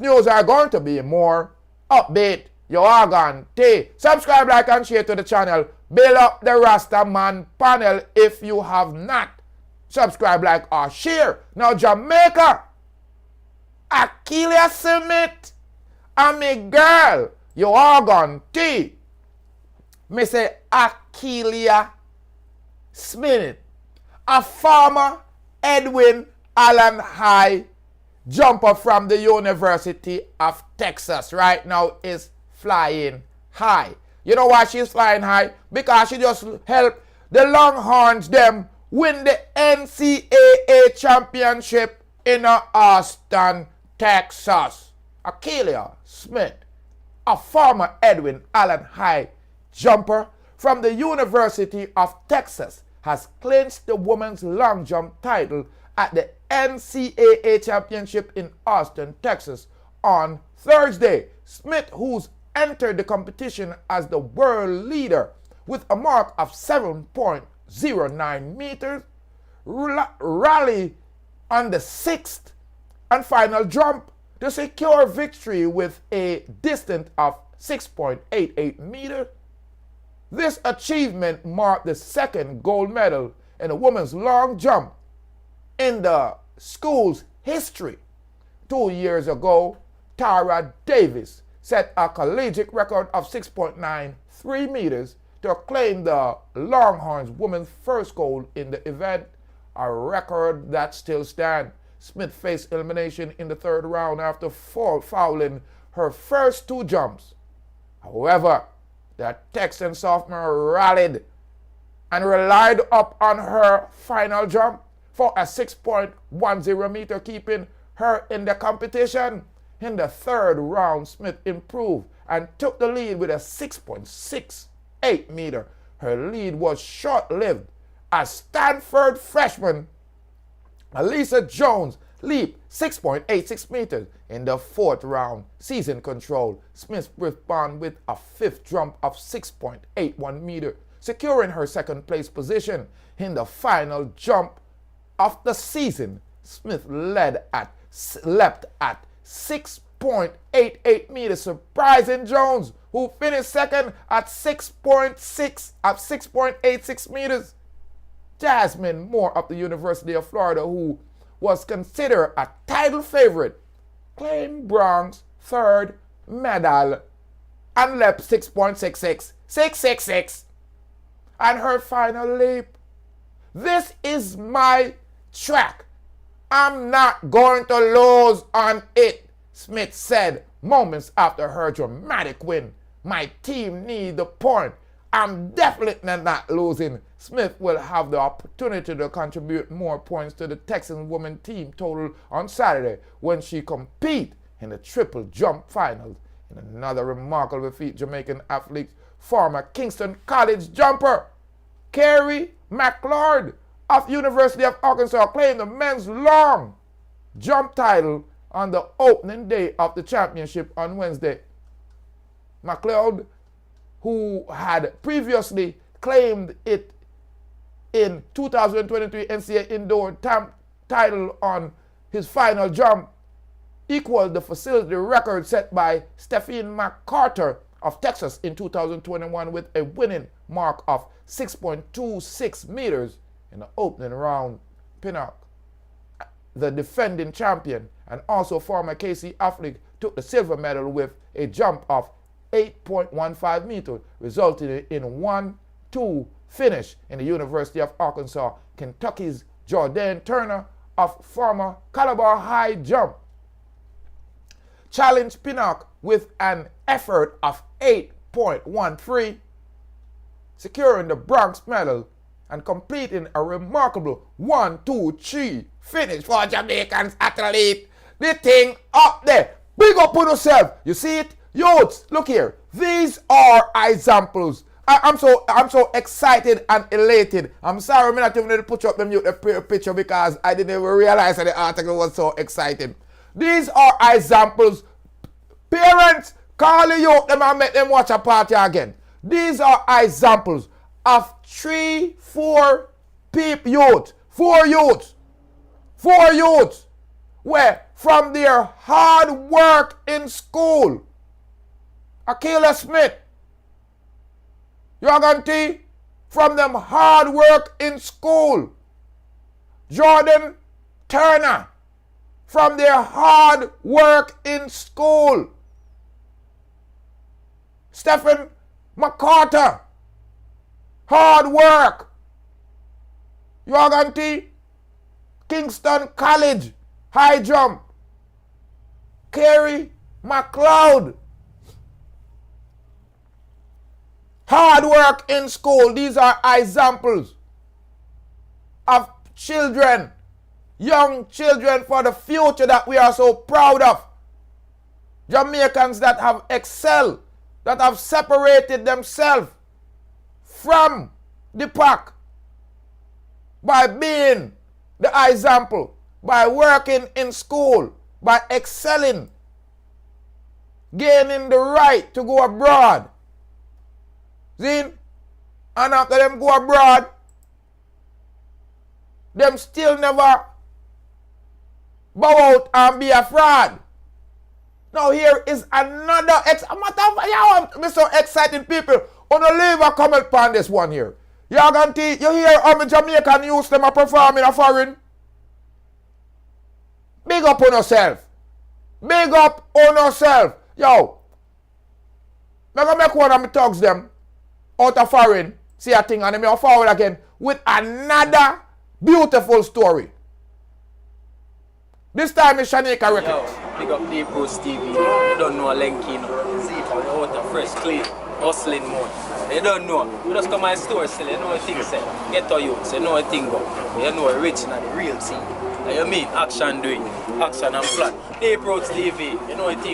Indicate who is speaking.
Speaker 1: news are going to be more upbeat. You are going to subscribe, like, and share to the channel. Build up the Rasta Man panel if you have not. Subscribe, like, or share. Now, Jamaica, Ackelia Smith, and me girl, you are going to. Me say Ackelia Smith, a former Edwin Allen High jumper from the University of Texas right now is flying high. You know why she's flying high? Because she just helped the Longhorns them win the NCAA Championship in Austin, Texas. Ackelia Smith, a former Edwin Allen High jumper from the University of Texas, has clinched the women's long jump title at the NCAA Championship in Austin, Texas on Thursday. Smith, who's entered the competition as the world leader with a mark of 7.09 meters, rallied on the sixth and final jump to secure victory with a distance of 6.88 meters. This achievement marked the second gold medal in a women's long jump in the school's history. 2 years ago, Tara Davis set a collegiate record of 6.93 meters to claim the Longhorns' women's first gold in the event, a record that still stands. Smith faced elimination in the third round after fouling her first two jumps. However, the Texan sophomore rallied and relied up on her final jump for a 6.10 meter, keeping her in the competition. In the third round, Smith improved and took the lead with a 6.68 meter. Her lead was short-lived as Stanford freshman Alyssa Jones leaped 6.86 meters in the fourth round. Season control. Smith responded with a fifth jump of 6.81 meters, securing her second place position. In the final jump of the season, Smith leapt at 6.88 meters, surprising Jones, who finished second at 6.86 meters. Jasmine Moore of the University of Florida, who was considered a title favorite, claimed bronze third medal and leapt 6.66 on her final leap. This is my track. I'm not going to lose on it, Smith said moments after her dramatic win. My team needs the point. I'm definitely not losing. Smith will have the opportunity to contribute more points to the Texan women's team total on Saturday when she competes in the triple jump finals. In another remarkable feat, Jamaican athlete, former Kingston College jumper Kerry McLeod of University of Arkansas claimed the men's long jump title on the opening day of the championship on Wednesday. McLeod, who had previously claimed it in 2023 NCAA indoor title on his final jump, equaled the facility record set by Stephanie McCarter of Texas in 2021 with a winning mark of 6.26 meters in the opening round. Pinnock, the defending champion and also former KC athlete, took the silver medal with a jump of 8.15 meters, resulting in 1-2 finish in the University of Arkansas. Kentucky's Jordan Turner of former Calabar High jump challenged Pinnock with an effort of 8.13, securing the bronze medal and completing a remarkable 1-2-3 finish for Jamaican athlete. The thing up there. Big up on yourself. You see it? Youths, look here. These are examples. I'm so excited and elated. I'm sorry I'm not even going to put up the picture because I didn't even realize that the article was so exciting. These are examples. Parents, call the youth them and make them watch a party again. These are examples of 3-4 youth, 4 youths, where from their hard work in school. Ackelia Smith, Yogan T, from them hard work in school. Jordan Turner, from their hard work in school. Stephen McCarter, hard work. Yogan T, Kingston College, high jump. Kerry McLeod, hard work in school. These are examples of children, young children for the future that we are so proud of. Jamaicans that have excelled, that have separated themselves from the pack by being the example, by working in school, by excelling, gaining the right to go abroad. See? And after them go abroad, them still never bow out and be a fraud. Now here is another I'm so excited, people. On the leave a comment on this one here. You hear how many Jamaican youths them are performing a foreign? Big up on yourself. Big up on yourself. Yo. I'm going to make one of my thugs them out of foreign, see a thing, and then I'll forward again with another beautiful story. This time it's Shanika Records.
Speaker 2: Yo, big up Deep Roots TV. You don't know Lenky, no. See, you're out of fresh, clean, hustling mode. You don't know. You just come to my store still, you know what things say. Get to you, you know what thing go. You know rich and the real thing. You mean action doing, action and plan. Deep Roots TV, you know what thing.